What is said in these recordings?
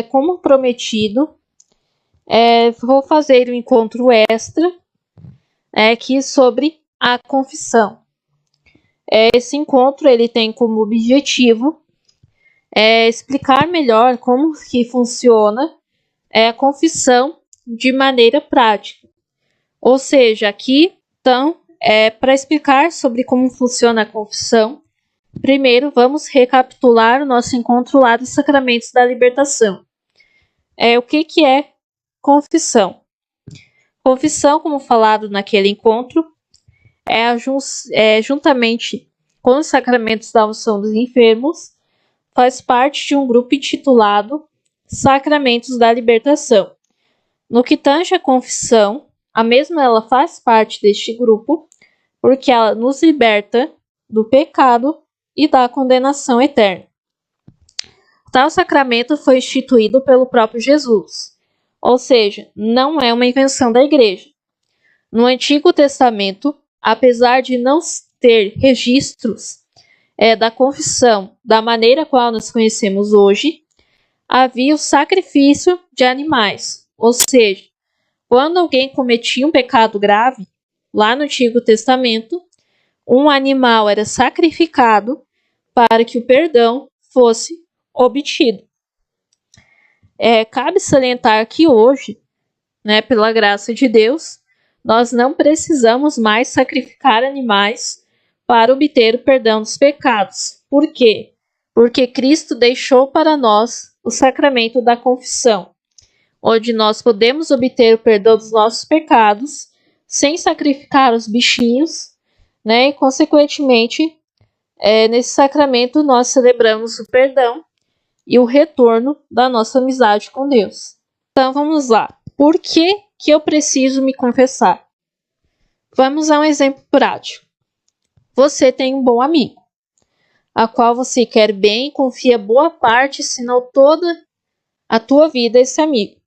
como prometido, vou fazer um encontro extra aqui sobre a confissão. Esse encontro ele tem como objetivo explicar melhor como que funciona a confissão de maneira prática. Ou seja, aqui, então, para explicar sobre como funciona a confissão, primeiro vamos recapitular o nosso encontro lá dos sacramentos da libertação. O que é confissão? Confissão, como falado naquele encontro, juntamente com os sacramentos da unção dos enfermos, faz parte de um grupo intitulado Sacramentos da Libertação. No que tange a confissão, a mesma ela faz parte deste grupo, porque ela nos liberta do pecado e da condenação eterna. Tal sacramento foi instituído pelo próprio Jesus, ou seja, não é uma invenção da Igreja. No Antigo Testamento, apesar de não ter registros da confissão da maneira qual nós conhecemos hoje, havia o sacrifício de animais, ou seja, quando alguém cometia um pecado grave, lá no Antigo Testamento, um animal era sacrificado para que o perdão fosse obtido. Cabe salientar que hoje, pela graça de Deus, nós não precisamos mais sacrificar animais para obter o perdão dos pecados. Por quê? Porque Cristo deixou para nós o sacramento da confissão, onde nós podemos obter o perdão dos nossos pecados sem sacrificar os bichinhos, e consequentemente, nesse sacramento nós celebramos o perdão e o retorno da nossa amizade com Deus. Então vamos lá. Por que eu preciso me confessar? Vamos a um exemplo prático. Você tem um bom amigo, a qual você quer bem e confia boa parte, se não toda a tua vida a esse amigo.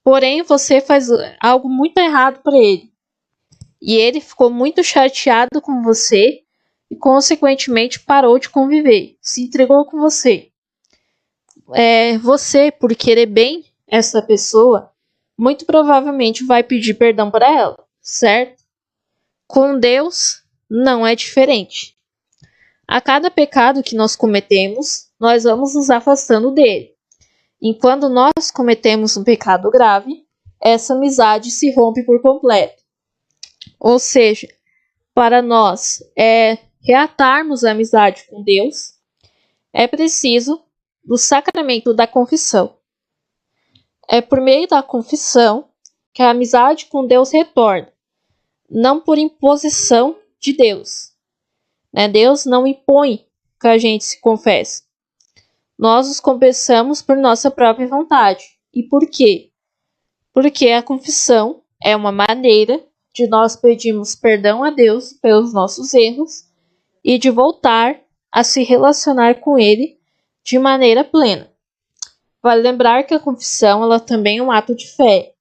Porém, você faz algo muito errado para ele. E ele ficou muito chateado com você e, consequentemente, parou de conviver, se entregou com você. Você, por querer bem essa pessoa, muito provavelmente vai pedir perdão para ela, certo? Com Deus, não é diferente. A cada pecado que nós cometemos, nós vamos nos afastando dele. E quando nós cometemos um pecado grave, essa amizade se rompe por completo. Ou seja, para nós reatarmos a amizade com Deus, é preciso do sacramento da confissão. É por meio da confissão que a amizade com Deus retorna, não por imposição de Deus. Deus não impõe que a gente se confesse. Nós nos confessamos por nossa própria vontade. E por quê? Porque a confissão é uma maneira de nós pedirmos perdão a Deus pelos nossos erros e de voltar a se relacionar com Ele de maneira plena. Vale lembrar que a confissão ela também é um ato de fé,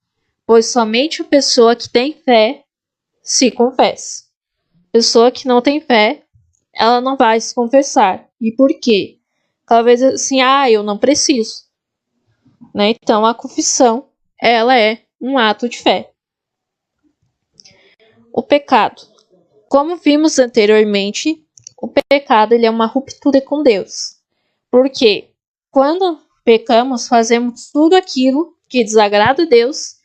pois somente a pessoa que tem fé se confessa. Pessoa que não tem fé, ela não vai se confessar. E por quê? Talvez assim, eu não preciso. Então a confissão, ela é um ato de fé. O pecado. Como vimos anteriormente, o pecado ele é uma ruptura com Deus. Porque quando pecamos, fazemos tudo aquilo que desagrada a Deus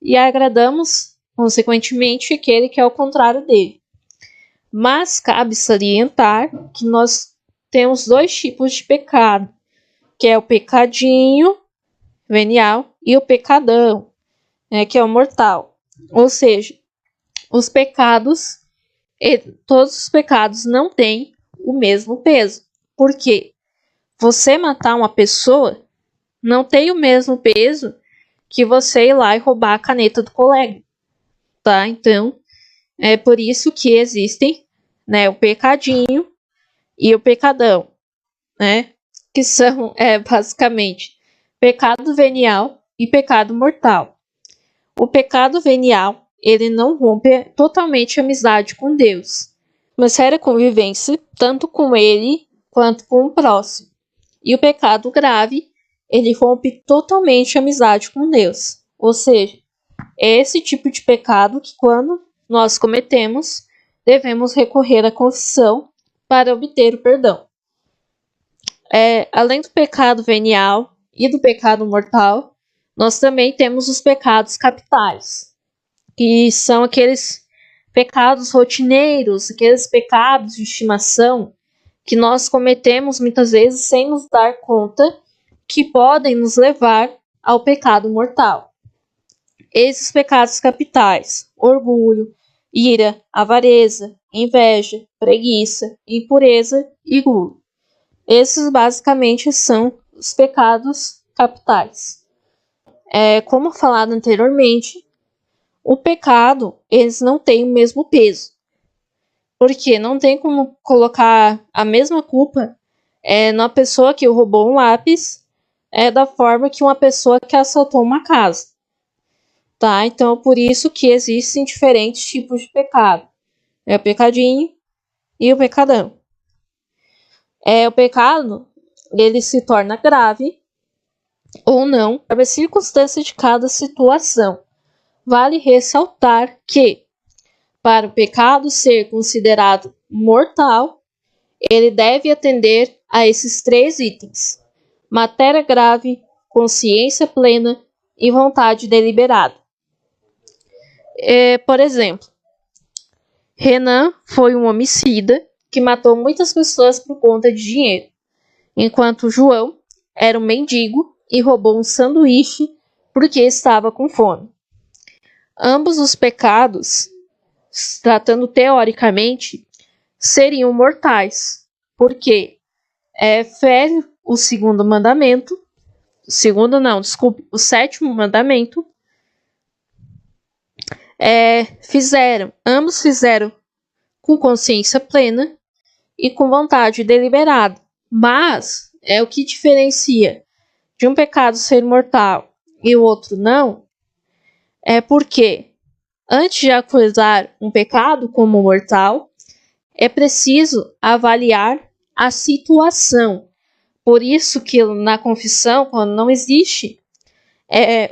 e agradamos, consequentemente, aquele que é o contrário dele. Mas cabe salientar que nós temos dois tipos de pecado, que é o pecadinho venial e o pecadão, que é o mortal. Ou seja, os pecados, todos os pecados não têm o mesmo peso. Por quê? Você matar uma pessoa não tem o mesmo peso que você ir lá e roubar a caneta do colega, tá? Então, é por isso que existem, o pecadinho e o pecadão, que são, basicamente, pecado venial e pecado mortal. O pecado venial, ele não rompe totalmente a amizade com Deus, mas séria convivência tanto com ele quanto com o próximo. E o pecado grave, ele rompe totalmente a amizade com Deus. Ou seja, é esse tipo de pecado que, quando nós cometemos, devemos recorrer à confissão para obter o perdão. Além do pecado venial e do pecado mortal, nós também temos os pecados capitais, que são aqueles pecados rotineiros, aqueles pecados de estimação que nós cometemos muitas vezes sem nos dar conta, que podem nos levar ao pecado mortal. Esses pecados capitais: orgulho, ira, avareza, inveja, preguiça, impureza e gula. Esses basicamente são os pecados capitais. Como falado anteriormente, o pecado, eles não têm o mesmo peso. Porque não tem como colocar a mesma culpa na pessoa que roubou um lápis da forma que uma pessoa que assaltou uma casa. Tá? Então, por isso que existem diferentes tipos de pecado. O pecadinho e o pecadão. O pecado, ele se torna grave ou não, para a circunstância de cada situação. Vale ressaltar que, para o pecado ser considerado mortal, ele deve atender a esses 3 itens: matéria grave, consciência plena e vontade deliberada. Por exemplo, Renan foi um homicida que matou muitas pessoas por conta de dinheiro, enquanto João era um mendigo e roubou um sanduíche porque estava com fome. Ambos os pecados, tratando teoricamente, seriam mortais, porque fere o segundo mandamento, o sétimo mandamento. Ambos fizeram com consciência plena e com vontade deliberada. Mas o que diferencia de um pecado ser mortal e o outro não é porque, antes de acusar um pecado como mortal, é preciso avaliar a situação. Por isso que na confissão, quando não existe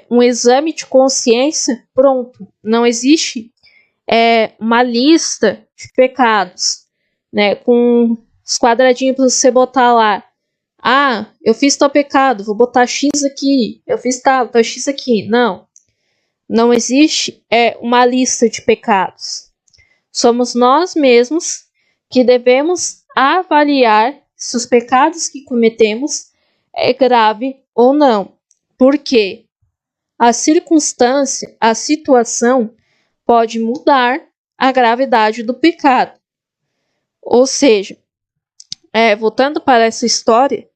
um exame de consciência pronto, não existe uma lista de pecados, né, com os quadradinhos para você botar lá: eu fiz tal pecado, vou botar X aqui, eu fiz tal X aqui. Não existe uma lista de pecados. Somos nós mesmos que devemos avaliar se os pecados que cometemos é grave ou não. Porque a circunstância, a situação pode mudar a gravidade do pecado. Ou seja, voltando para essa história,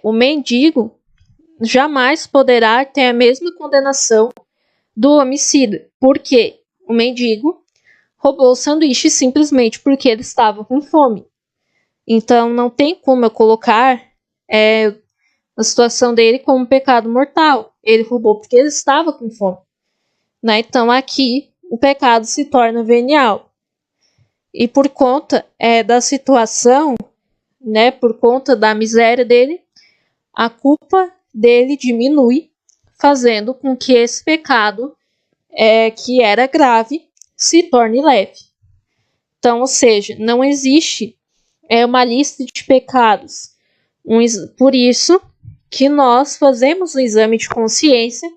o mendigo jamais poderá ter a mesma condenação do homicida, porque o mendigo roubou o sanduíche simplesmente porque ele estava com fome. Então não tem como eu colocar a situação dele como um pecado mortal. Ele roubou porque ele estava com fome. Né? Então aqui o pecado se torna venial. E por conta da situação, né, por conta da miséria dele, a culpa dele diminui, fazendo com que esse pecado, que era grave, se torne leve. Então, ou seja, não existe uma lista de pecados. Por isso que nós fazemos um exame de consciência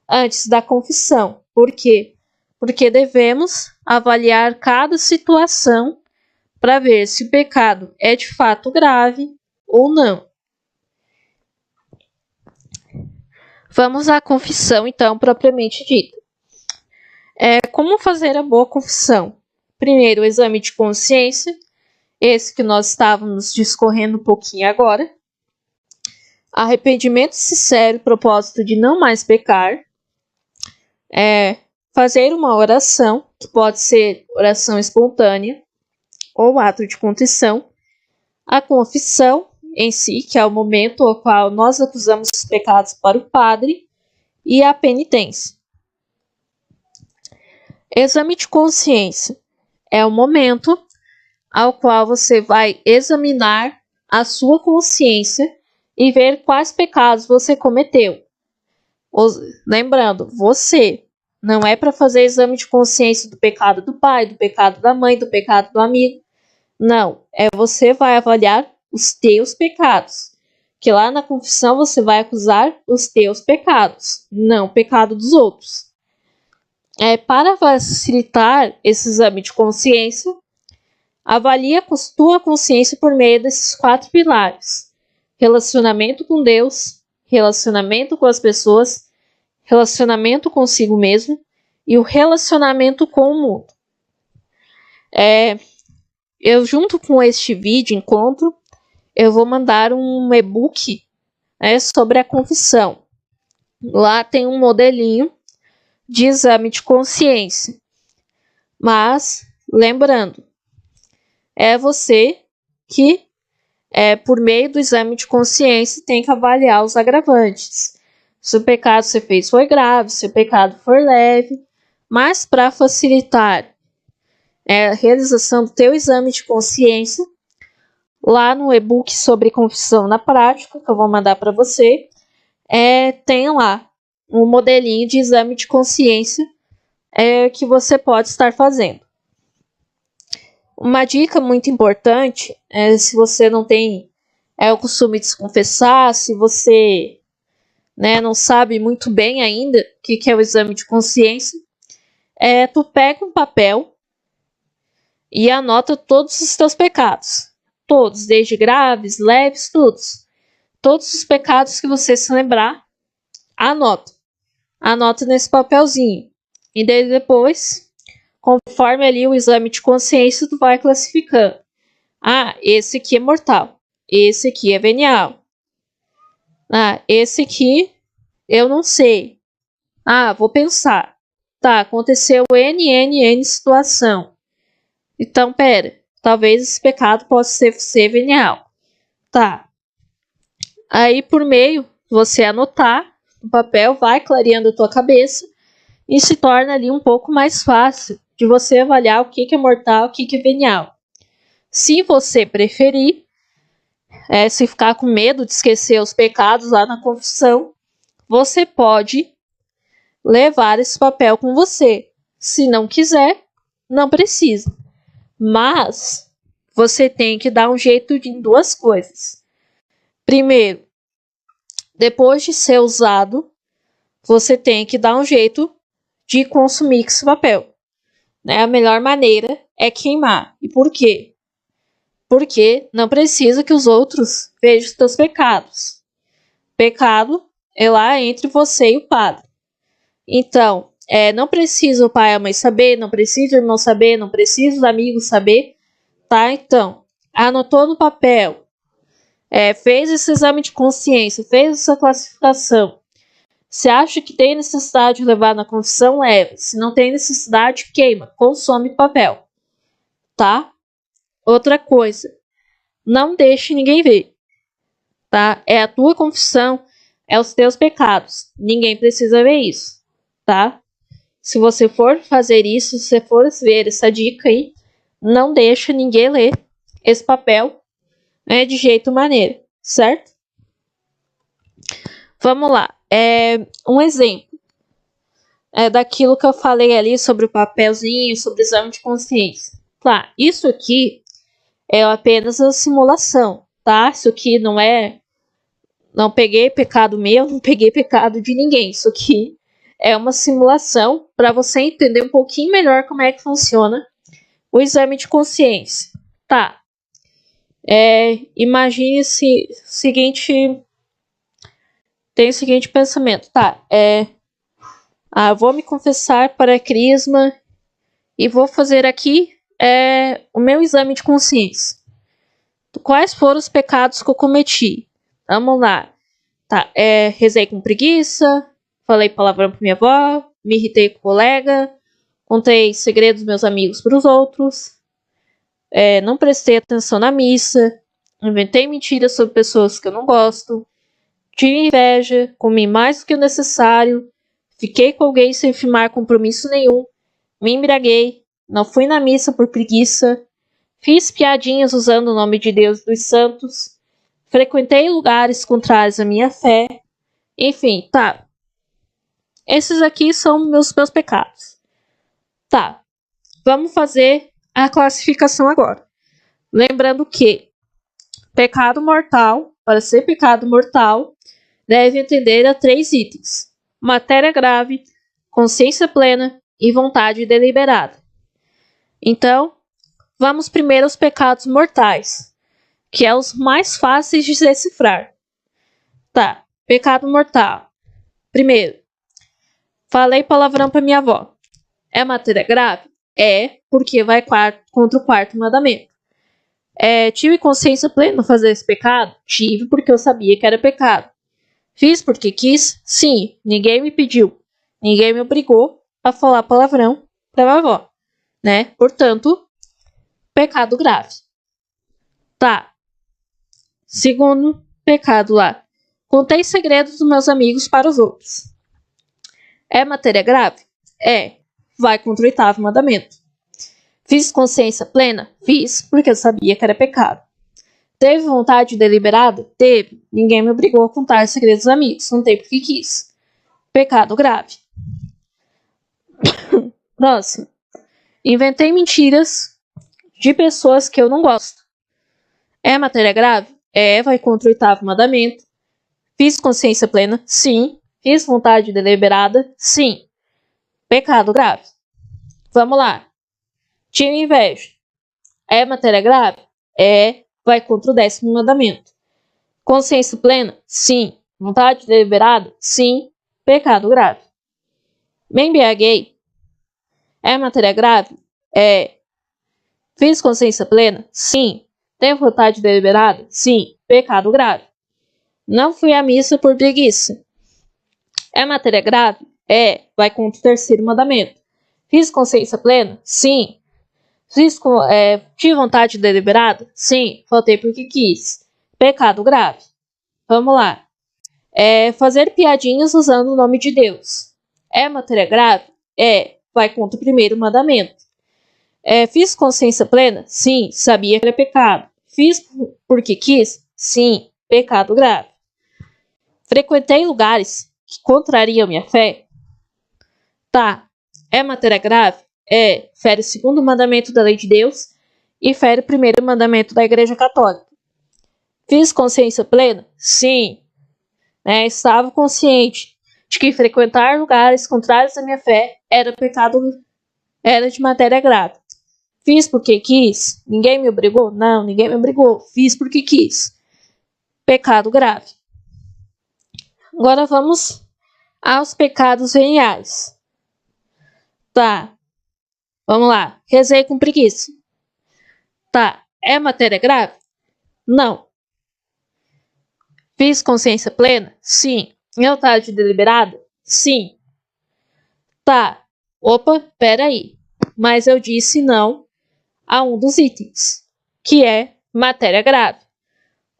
antes da confissão. Por quê? Porque devemos avaliar cada situação para ver se o pecado é de fato grave ou não. Vamos à confissão, então, propriamente dita. Como fazer a boa confissão? Primeiro, o exame de consciência, esse que nós estávamos discorrendo um pouquinho agora. Arrependimento sincero, propósito de não mais pecar. Fazer uma oração, que pode ser oração espontânea ou ato de contrição. A confissão em si, que é o momento ao qual nós acusamos os pecados para o padre. E a penitência. Exame de consciência é o momento ao qual você vai examinar a sua consciência e ver quais pecados você cometeu. Lembrando, você não é para fazer exame de consciência do pecado do pai, do pecado da mãe, do pecado do amigo. Não, você vai avaliar os teus pecados. Que lá na confissão você vai acusar os teus pecados, não o pecado dos outros. Para facilitar esse exame de consciência, avalie a tua consciência por meio desses 4 pilares: relacionamento com Deus, relacionamento com as pessoas, relacionamento consigo mesmo e o relacionamento com o mundo. Eu, junto com este vídeo encontro, eu vou mandar um e-book sobre a confissão. Lá tem um modelinho de exame de consciência. Mas, lembrando, é você que, por meio do exame de consciência, tem que avaliar os agravantes. Se o pecado que você fez foi grave, se o pecado for leve. Mas, para facilitar a realização do teu exame de consciência, lá no e-book sobre confissão na prática, que eu vou mandar para você, tem lá um modelinho de exame de consciência que você pode estar fazendo. Uma dica muito importante se você não tem o costume de se confessar, se você não sabe muito bem ainda o que é o exame de consciência, tu pega um papel e anota todos os teus pecados. Todos, desde graves, leves, todos os pecados que você se lembrar, anota nesse papelzinho. E daí depois, conforme ali o exame de consciência, tu vai classificando. Esse aqui é mortal, esse aqui é venial. Esse aqui eu não sei. Vou pensar. Tá, aconteceu N situação. Então, talvez esse pecado possa ser venial. Tá. Aí, por meio, você anotar no papel, vai clareando a tua cabeça e se torna ali um pouco mais fácil de você avaliar o que é mortal, o que é venial. Se você preferir, se ficar com medo de esquecer os pecados lá na confissão, você pode levar esse papel com você. Se não quiser, não precisa. Mas você tem que dar um jeito em 2 coisas. Primeiro, depois de ser usado, você tem que dar um jeito de consumir esse papel. A melhor maneira é queimar. E por quê? Porque não precisa que os outros vejam os teus pecados. Pecado é lá entre você e o padre. Então, não precisa o pai e a mãe saber, não precisa o irmão saber, não precisa os amigos saber, tá? Então, anotou no papel, fez esse exame de consciência, fez essa classificação. Se acha que tem necessidade de levar na confissão, leva. Se não tem necessidade, queima, consome papel, tá? Outra coisa, não deixe ninguém ver, tá? É a tua confissão, é os teus pecados. Ninguém precisa ver isso, tá? Se você for fazer isso, se você for ver essa dica aí, não deixa ninguém ler esse papel de jeito maneiro, certo? Vamos lá. Um exemplo daquilo que eu falei ali sobre o papelzinho, sobre o exame de consciência. Tá, isso aqui é apenas a simulação, tá? Isso aqui não peguei pecado meu, não peguei pecado de ninguém. Isso aqui é uma simulação para você entender um pouquinho melhor como é que funciona o exame de consciência. Tá. Imagine tem o seguinte pensamento. Tá. Vou me confessar para a Crisma e vou fazer aqui o meu exame de consciência. Quais foram os pecados que eu cometi? Vamos lá. Tá. Rezei com preguiça, falei palavrão para minha avó, me irritei com o colega, contei segredos dos meus amigos para os outros, não prestei atenção na missa, inventei mentiras sobre pessoas que eu não gosto, tive inveja, comi mais do que o necessário, fiquei com alguém sem firmar compromisso nenhum, me embriaguei, não fui na missa por preguiça, fiz piadinhas usando o nome de Deus e dos santos, frequentei lugares contrários à minha fé. Enfim, tá. Esses aqui são meus pecados. Tá. Vamos fazer a classificação agora. Lembrando que pecado mortal, para ser pecado mortal, deve atender a 3 itens: matéria grave, consciência plena e vontade deliberada. Então, vamos primeiro aos pecados mortais, que é os mais fáceis de decifrar. Tá, pecado mortal. Primeiro, falei palavrão para minha avó. É matéria grave? É, porque vai contra o 4º mandamento. Tive consciência plena de fazer esse pecado? Tive, porque eu sabia que era pecado. Fiz porque quis? Sim, ninguém me pediu. Ninguém me obrigou a falar palavrão para minha avó, né? Portanto, pecado grave. Tá. Segundo pecado lá. Contei segredos dos meus amigos para os outros. É matéria grave? É. Vai contra o 8º mandamento. Fiz consciência plena? Fiz, porque eu sabia que era pecado. Teve vontade deliberada? Teve. Ninguém me obrigou a contar segredos dos amigos. Contei porque quis. Pecado grave. Próximo. Inventei mentiras de pessoas que eu não gosto. É matéria grave? É. Vai contra o 8º mandamento. Fiz consciência plena? Sim. Fiz vontade deliberada? Sim. Pecado grave. Vamos lá. Tive inveja. É matéria grave? É. Vai contra o 10º mandamento. Consciência plena? Sim. Vontade deliberada? Sim. Pecado grave. Me embriaguei. É matéria grave? É. Fiz consciência plena? Sim. Tenho vontade deliberada? Sim. Pecado grave. Não fui à missa por preguiça. É matéria grave? É. Vai contra o 3º mandamento. Fiz consciência plena? Sim. Tive vontade deliberada? Sim. Faltei porque quis. Pecado grave. Vamos lá. Fazer piadinhas usando o nome de Deus. É matéria grave? É. Vai contra o 1º mandamento. Fiz consciência plena? Sim. Sabia que era pecado. Fiz porque quis? Sim. Pecado grave. Frequentei lugares que contrariam minha fé? Tá. É matéria grave? É. Fere o 2º mandamento da lei de Deus e fere o 1º mandamento da Igreja Católica. Fiz consciência plena? Sim. Estava consciente de que frequentar lugares contrários à minha fé era pecado, era de matéria grave. Fiz porque quis? Ninguém me obrigou? Não, ninguém me obrigou. Fiz porque quis. Pecado grave. Agora vamos aos pecados veniais. Tá. Vamos lá. Rezei com preguiça. Tá. É matéria grave? Não. Fiz consciência plena? Sim. Vontade deliberada? Sim. Tá. Opa, peraí. Mas eu disse não a um dos itens, que é matéria grave.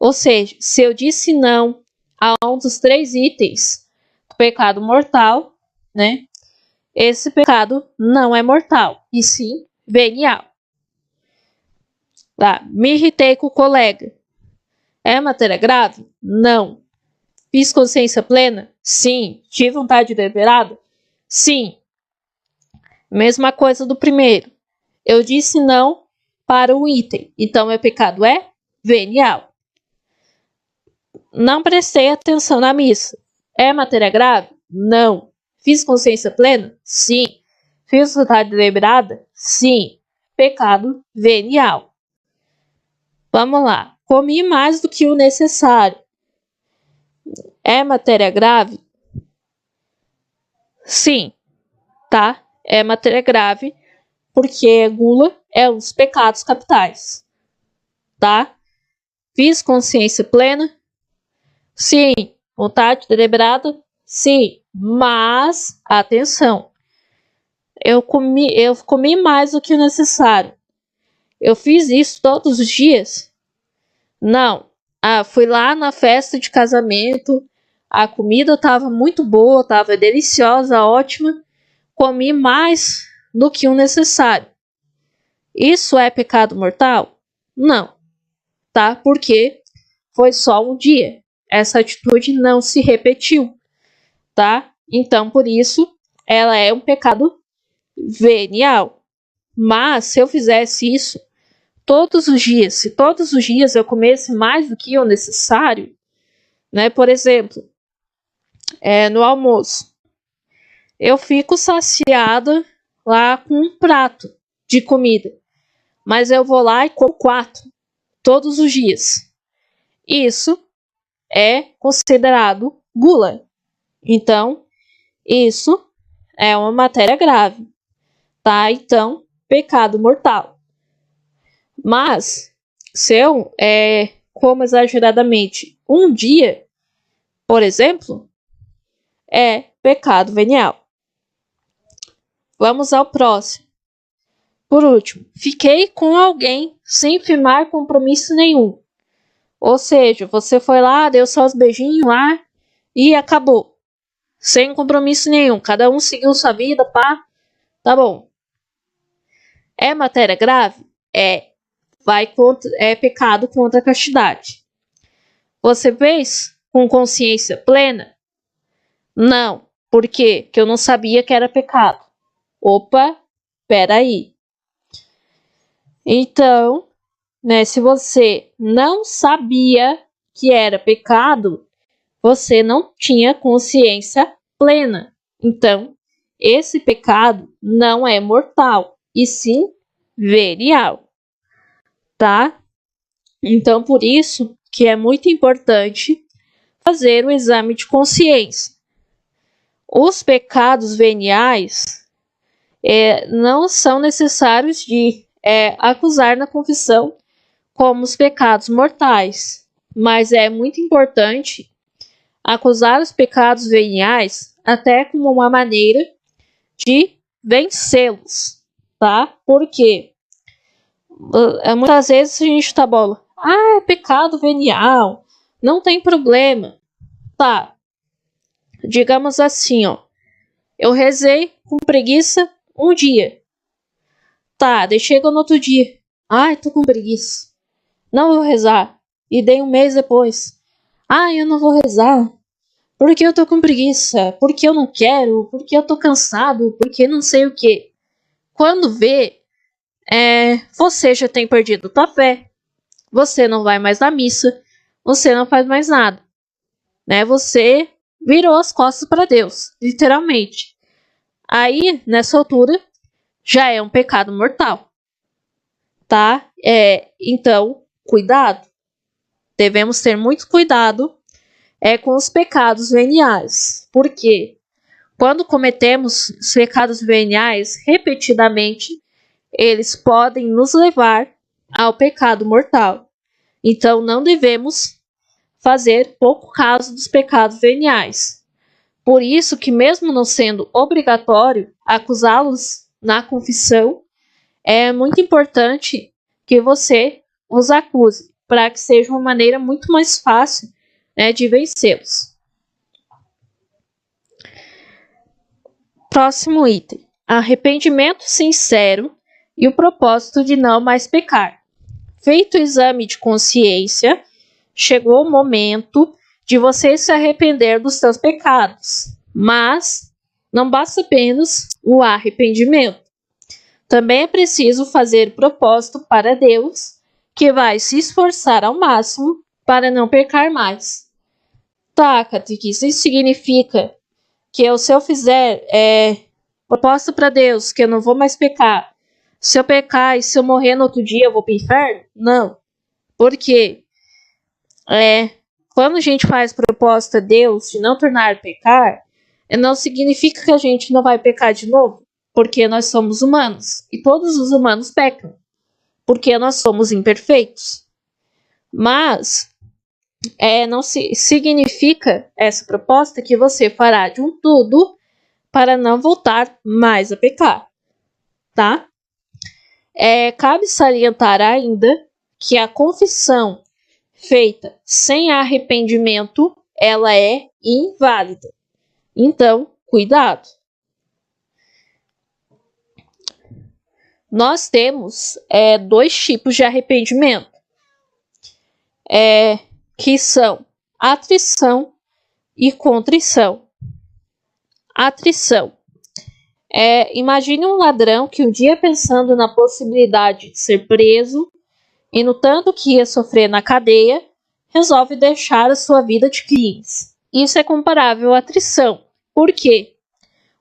Ou seja, se eu disse não a um dos 3 itens do pecado mortal, né? Esse pecado não é mortal, e sim venial. Tá. Me irritei com o colega. É matéria grave? Não. Fiz consciência plena? Sim. Tive vontade deliberada? Sim. Mesma coisa do primeiro. Eu disse não para o item, então meu pecado é venial. Não prestei atenção na missa. É matéria grave? Não. Fiz consciência plena? Sim. Fiz vontade deliberada? Sim. Pecado venial. Vamos lá. Comi mais do que o necessário. É matéria grave? Sim. Tá? É matéria grave, porque gula é um dos pecados capitais. Tá? Fiz consciência plena? Sim. Vontade deliberada? Sim. Mas, atenção, eu comi mais do que o necessário. Eu fiz isso todos os dias? Não. Fui lá na festa de casamento, a comida estava muito boa, estava deliciosa, ótima. Comi mais do que o necessário. Isso é pecado mortal? Não. Tá? Porque foi só um dia. Essa atitude não se repetiu, tá? Então, por isso, ela é um pecado venial. Mas, se eu fizesse isso todos os dias, se todos os dias eu comesse mais do que o necessário, né? Por exemplo, no almoço, eu fico saciada lá com um prato de comida, mas eu vou lá e como 4 todos os dias. Isso é considerado gula. Então, isso é uma matéria grave, tá? Então, pecado mortal. Mas, se eu como exageradamente um dia, por exemplo, é pecado venial. Vamos ao próximo. Por último, fiquei com alguém sem firmar compromisso nenhum. Ou seja, você foi lá, deu só os beijinhos lá e acabou. Sem compromisso nenhum. Cada um seguiu sua vida, pá. Tá bom. É matéria grave? É pecado contra a castidade. Você fez com consciência plena? Não. Por quê? Porque eu não sabia que era pecado. Opa, peraí. Então, né, se você não sabia que era pecado, você não tinha consciência plena. Então, esse pecado não é mortal, e sim venial, tá? Então, por isso que é muito importante fazer o exame de consciência. Os pecados veniais não são necessários de acusar na confissão como os pecados mortais, mas é muito importante acusar os pecados veniais até como uma maneira de vencê-los, tá? Porque muitas vezes a gente tá bola, é pecado venial, não tem problema, tá? Digamos assim, ó, eu rezei com preguiça um dia, tá? Daí chega no outro dia, tô com preguiça, não vou rezar, e dei um mês depois, eu não vou rezar, porque eu tô com preguiça, porque eu não quero, porque eu tô cansado, porque não sei o que. Quando vê, você já tem perdido tua fé, você não vai mais na missa, você não faz mais nada, né? Você virou as costas para Deus, literalmente. Aí, nessa altura, já é um pecado mortal, tá? Então, cuidado. Devemos ter muito cuidado com os pecados veniais, porque quando cometemos os pecados veniais repetidamente, eles podem nos levar ao pecado mortal. Então, não devemos fazer pouco caso dos pecados veniais. Por isso que, mesmo não sendo obrigatório acusá-los na confissão, é muito importante que você os acuse, para que seja uma maneira muito mais fácil, de vencê-los. Próximo item: arrependimento sincero e o propósito de não mais pecar. Feito o exame de consciência, chegou o momento de você se arrepender dos seus pecados. Mas não basta apenas o arrependimento. Também é preciso fazer propósito para Deus, que vai se esforçar ao máximo para não pecar mais. Tá, catequista, isso significa que se eu fizer propósito para Deus, que eu não vou mais pecar, se eu pecar e se eu morrer no outro dia eu vou para o inferno? Não. Por quê? Quando a gente faz propósito a Deus de não tornar a pecar, não significa que a gente não vai pecar de novo, porque nós somos humanos, e todos os humanos pecam, porque nós somos imperfeitos. Mas não significa essa proposta que você fará de um tudo para não voltar mais a pecar, tá? Cabe salientar ainda que a confissão feita sem arrependimento, ela é inválida. Então, cuidado. Nós temos 2 tipos de arrependimento. que são atrição e contrição. Atrição. Imagine um ladrão que um dia, pensando na possibilidade de ser preso e no tanto que ia sofrer na cadeia, resolve deixar a sua vida de crimes. Isso é comparável à atrição. Por quê?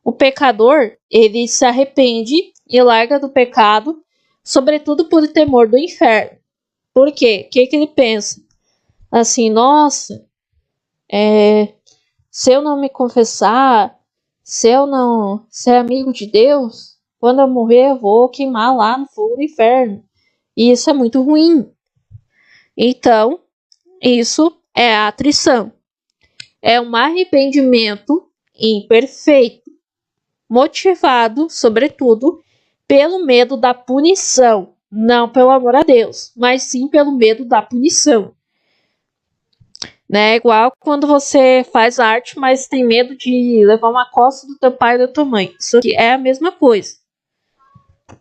O pecador, ele se arrepende e larga do pecado, sobretudo por temor do inferno. Por quê? O que ele pensa? Assim, nossa, se eu não me confessar, se eu não ser amigo de Deus, quando eu morrer eu vou queimar lá no fogo do inferno. E isso é muito ruim. Então, isso é a atrição. É um arrependimento imperfeito, motivado, sobretudo, pelo medo da punição. Não pelo amor a Deus, mas sim pelo medo da punição. Né? Igual quando você faz arte, mas tem medo de levar uma coça do teu pai ou da tua mãe. Isso aqui é a mesma coisa.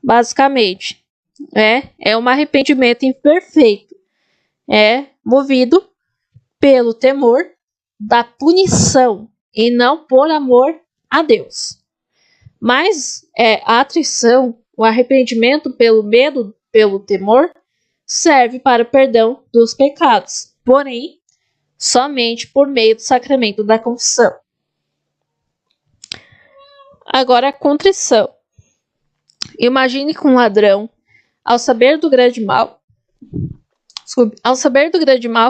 Basicamente. É um arrependimento imperfeito. É movido pelo temor da punição e não por amor a Deus. Mas a atrição, o arrependimento pelo medo, pelo temor, serve para o perdão dos pecados. Porém, somente por meio do sacramento da confissão. Agora, a contrição. Imagine que um ladrão, ao saber do grande mal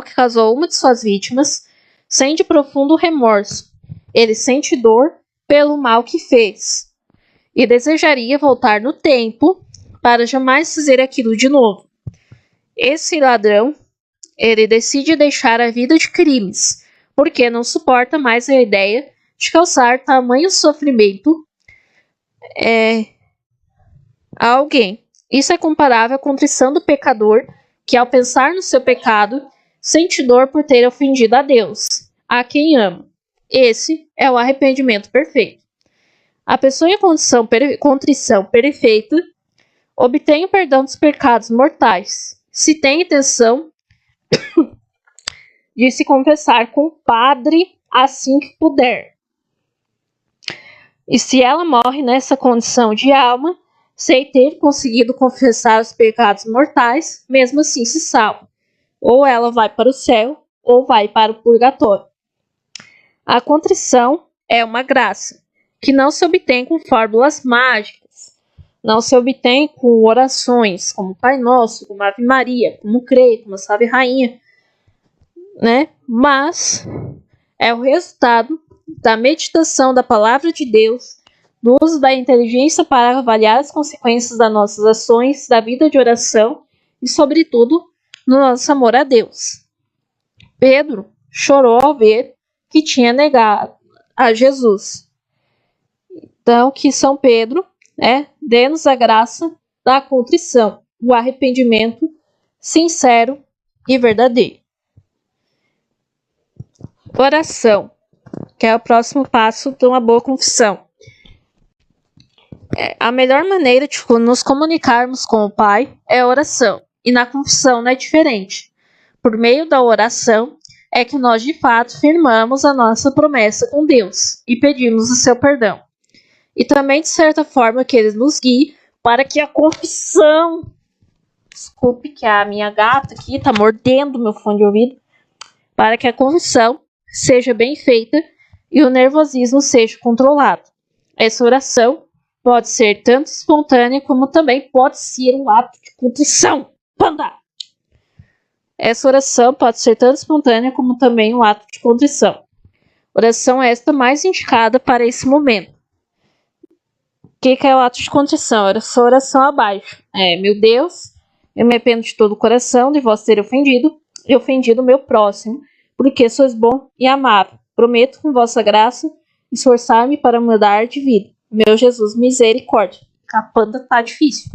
que causou uma de suas vítimas, sente profundo remorso. Ele sente dor pelo mal que fez e desejaria voltar no tempo para jamais fazer aquilo de novo. Esse ladrão, ele decide deixar a vida de crimes, porque não suporta mais a ideia de causar tamanho sofrimento a alguém. Isso é comparável à contrição do pecador, que ao pensar no seu pecado, sente dor por ter ofendido a Deus, a quem ama. Esse é o arrependimento perfeito. A pessoa em contrição perfeita obtém o perdão dos pecados mortais, se tem intenção de se confessar com o padre assim que puder. E se ela morre nessa condição de alma, sem ter conseguido confessar os pecados mortais, mesmo assim se salva. Ou ela vai para o céu, ou vai para o purgatório. A contrição é uma graça, que não se obtém com fórmulas mágicas, não se obtém com orações como Pai Nosso, como Ave Maria, como Creio, como Salve Rainha, né? Mas é o resultado da meditação da palavra de Deus, do uso da inteligência para avaliar as consequências das nossas ações, da vida de oração e, sobretudo, no nosso amor a Deus. Pedro chorou ao ver que tinha negado a Jesus. Então, que São Pedro dê-nos a graça da contrição, o arrependimento sincero e verdadeiro. Oração, que é o próximo passo de uma boa confissão. A melhor maneira de nos comunicarmos com o Pai é a oração, e na confissão não é diferente. Por meio da oração é que nós de fato firmamos a nossa promessa com Deus e pedimos o seu perdão. E também, de certa forma, que Ele nos guie para que a confissão... Desculpe que a minha gata aqui está mordendo meu fone de ouvido. Para que a confissão seja bem feita e o nervosismo seja controlado. Essa oração pode ser tanto espontânea como também pode ser um ato de contrição. Panda! Essa oração pode ser tanto espontânea como também um ato de contrição. Oração esta mais indicada para esse momento. O que é o ato de contrição? Essa oração abaixo. Meu Deus, eu me arrependo de todo o coração de vós ter ofendido e ofendido o meu próximo, porque sois bom e amável. Prometo com vossa graça esforçar-me para mudar de vida. Meu Jesus, misericórdia. A panda tá difícil.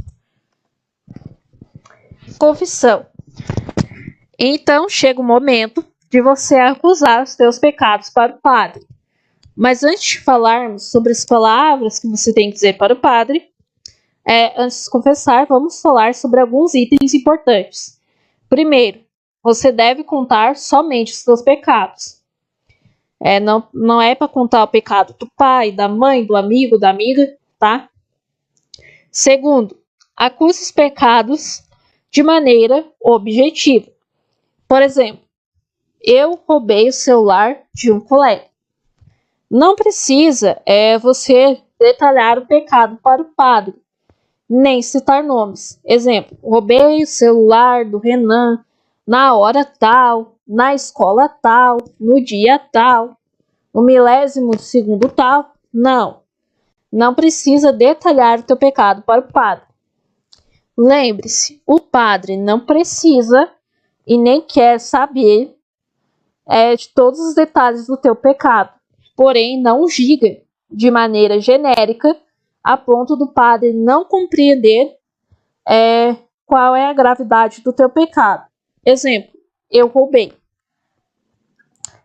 Confissão. Então chega o momento de você acusar os teus pecados para o padre. Mas antes de falarmos sobre as palavras que você tem que dizer para o padre, antes de confessar, vamos falar sobre alguns itens importantes. Primeiro, você deve contar somente os seus pecados. Não é para contar o pecado do pai, da mãe, do amigo, da amiga, tá? Segundo, acuse os pecados de maneira objetiva. Por exemplo, eu roubei o celular de um colega. Não precisa você detalhar o pecado para o padre, nem citar nomes. Exemplo, roubei o celular do Renan na hora tal, na escola tal, no dia tal, no milésimo segundo tal. Não precisa detalhar o teu pecado para o padre. Lembre-se, o padre não precisa e nem quer saber de todos os detalhes do teu pecado. Porém, não julga de maneira genérica a ponto do padre não compreender qual é a gravidade do teu pecado. Exemplo, eu roubei.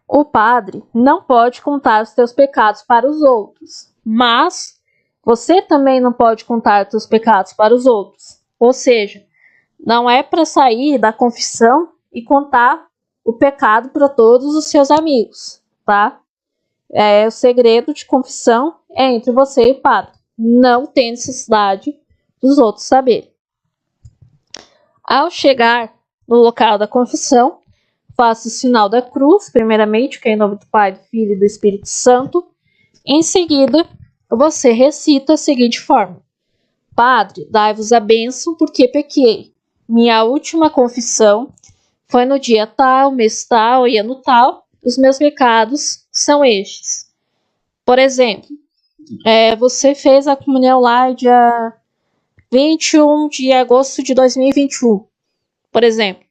O padre não pode contar os teus pecados para os outros, mas você também não pode contar os teus pecados para os outros. Ou seja, não é para sair da confissão e contar o pecado para todos os seus amigos, tá? O segredo de confissão é entre você e o padre. Não tem necessidade dos outros saberem. Ao chegar no local da confissão, faça o sinal da cruz, primeiramente, que é em nome do Pai, do Filho e do Espírito Santo. Em seguida, você recita a seguinte forma: Padre, dai-vos a bênção, porque pequei. Minha última confissão foi no dia tal, mês tal e ano tal. Os meus pecados são estes. Por exemplo, você fez a comunhão lá dia 21 de agosto de 2021. Por exemplo,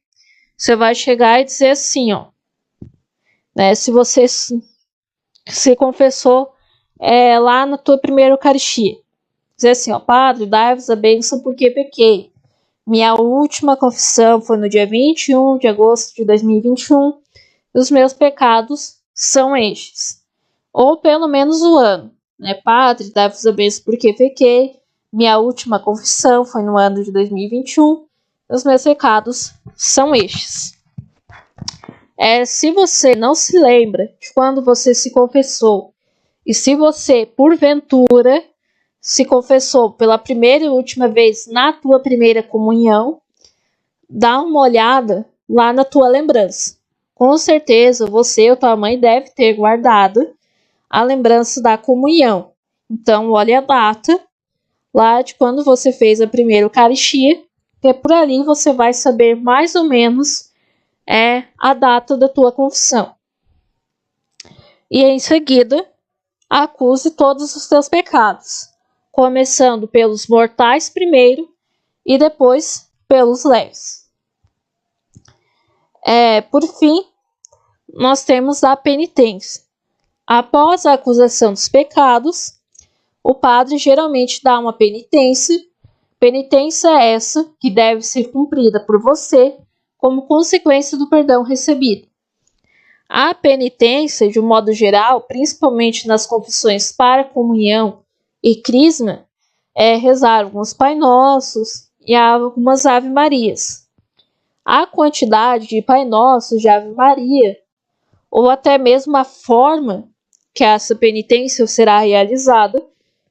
você vai chegar e dizer assim, ó, se você se confessou lá na tua primeira Eucaristia. Dizer assim, ó, Padre, dai-vos a bênção porque pequei. Minha última confissão foi no dia 21 de agosto de 2021. Os meus pecados são estes. Ou pelo menos o ano. Padre, dai-vos a bênção porque pequei. Minha última confissão foi no ano de 2021. Os meus pecados são estes. Se você não se lembra de quando você se confessou, e se você, porventura, se confessou pela primeira e última vez na tua primeira comunhão, dá uma olhada lá na tua lembrança. Com certeza você ou tua mãe deve ter guardado a lembrança da comunhão. Então, olhe a data lá de quando você fez a primeira Eucaristia, que por ali você vai saber mais ou menos a data da tua confissão. E em seguida, acuse todos os teus pecados, começando pelos mortais primeiro e depois pelos leves. Por fim, nós temos a penitência. Após a acusação dos pecados, o padre geralmente dá uma penitência. Penitência essa que deve ser cumprida por você como consequência do perdão recebido. A penitência, de um modo geral, principalmente nas confissões para comunhão e crisma, é rezar alguns Pai Nossos e algumas Ave Marias. A quantidade de Pai Nosso, de Ave Maria, ou até mesmo a forma que essa penitência será realizada,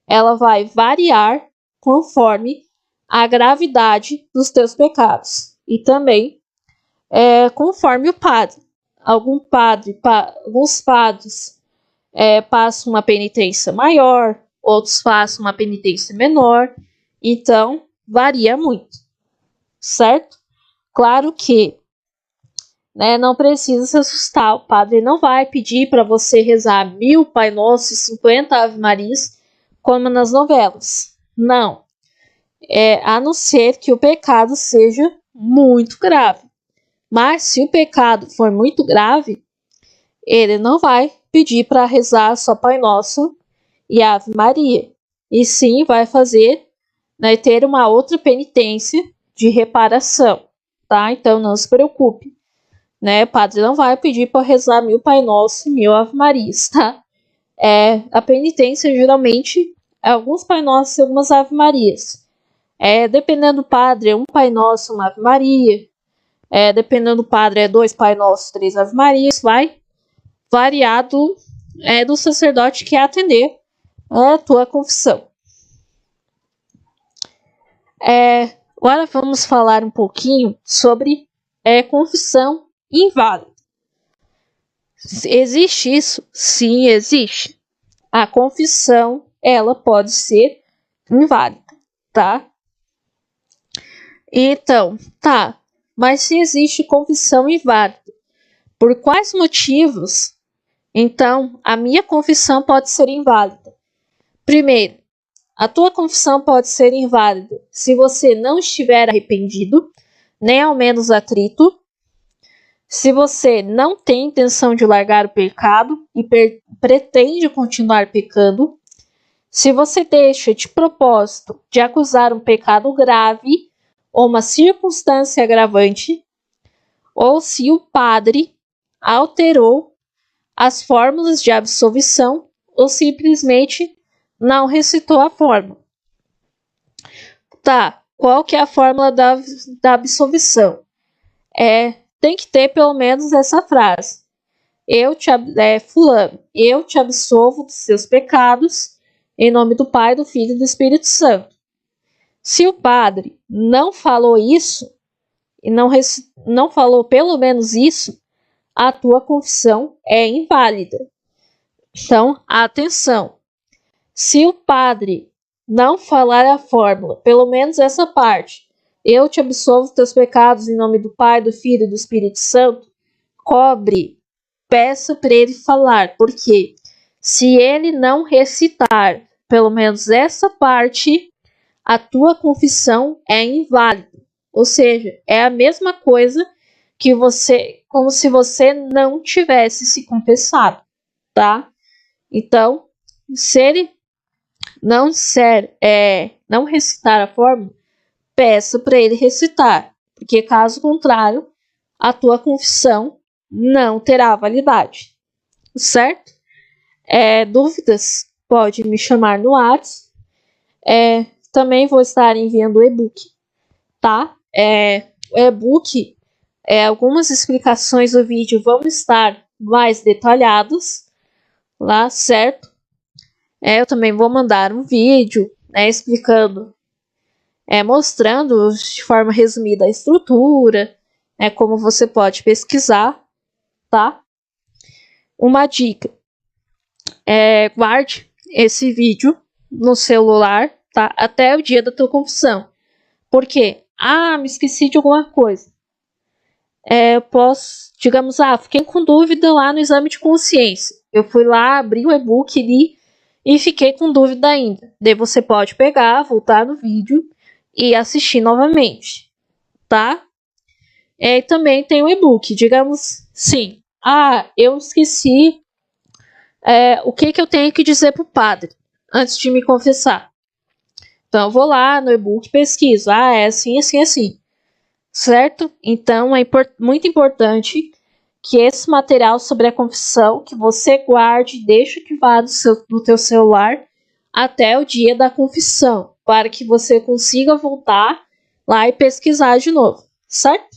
ela vai variar conforme a gravidade dos teus pecados e também conforme o padre. Alguns padres passam uma penitência maior, outros passam uma penitência menor, então varia muito, certo? Claro que não precisa se assustar, o padre não vai pedir para você rezar 1000 Pai Nosso e 50 Ave Marias, como nas novelas. Não. A não ser que o pecado seja muito grave. Mas se o pecado for muito grave, ele não vai pedir para rezar só Pai Nosso e Ave Maria. E sim vai fazer, ter uma outra penitência de reparação, tá? Então não se preocupe. O padre não vai pedir para rezar 1000 Pai Nosso e 1000 Ave Marias, tá? A penitência geralmente é alguns Pai Nossos e algumas Ave Marias. Dependendo do padre, é um Pai Nosso, uma Ave Maria. Dependendo do padre, é 2 Pai Nosso, 3 Ave Maria. Isso vai variar do sacerdote que atender a tua confissão. Agora vamos falar um pouquinho sobre confissão inválida. Existe isso? Sim, existe. A confissão, ela pode ser inválida, tá? Então, tá. Mas se existe confissão inválida, por quais motivos, então, a minha confissão pode ser inválida? Primeiro, a tua confissão pode ser inválida se você não estiver arrependido, nem ao menos atrito, se você não tem intenção de largar o pecado e pretende continuar pecando, se você deixa de propósito de acusar um pecado grave ou uma circunstância agravante, ou se o padre alterou as fórmulas de absolvição ou simplesmente não recitou a fórmula. Tá, qual que é a fórmula da absolvição? Tem que ter pelo menos essa frase. Fulano, eu te absolvo dos seus pecados, em nome do Pai, do Filho e do Espírito Santo. Se o padre não falou isso, e não falou pelo menos isso, a tua confissão é inválida. Então, atenção. Se o padre não falar a fórmula, pelo menos essa parte, eu te absolvo teus pecados em nome do Pai, do Filho e do Espírito Santo, peça para ele falar, porque se ele não recitar pelo menos essa parte, a tua confissão é inválida. Ou seja, é a mesma coisa que como se você não tivesse se confessado, tá? Então, se ele não recitar a fórmula, peça para ele recitar, porque caso contrário, a tua confissão não terá validade, certo? Dúvidas? Pode me chamar no WhatsApp. Também vou estar enviando o e-book, tá? O e-book, algumas explicações do vídeo vão estar mais detalhadas lá, certo? Eu também vou mandar um vídeo, explicando, mostrando de forma resumida a estrutura, como você pode pesquisar, tá? Uma dica, guarde esse vídeo no celular, tá? Até o dia da tua confissão. Por quê? Me esqueci de alguma coisa. Eu posso, digamos, fiquei com dúvida lá no exame de consciência. Eu fui lá, abri o e-book, li e fiquei com dúvida ainda. Daí você pode pegar, voltar no vídeo e assistir novamente, tá? E também tem o e-book, digamos, sim. Eu esqueci o que eu tenho que dizer pro padre antes de me confessar. Então eu vou lá no e-book, pesquiso. É assim, assim, assim. Certo? Então é muito importante que esse material sobre a confissão, que você guarde, deixe que vá no teu celular até o dia da confissão, para que você consiga voltar lá e pesquisar de novo, certo?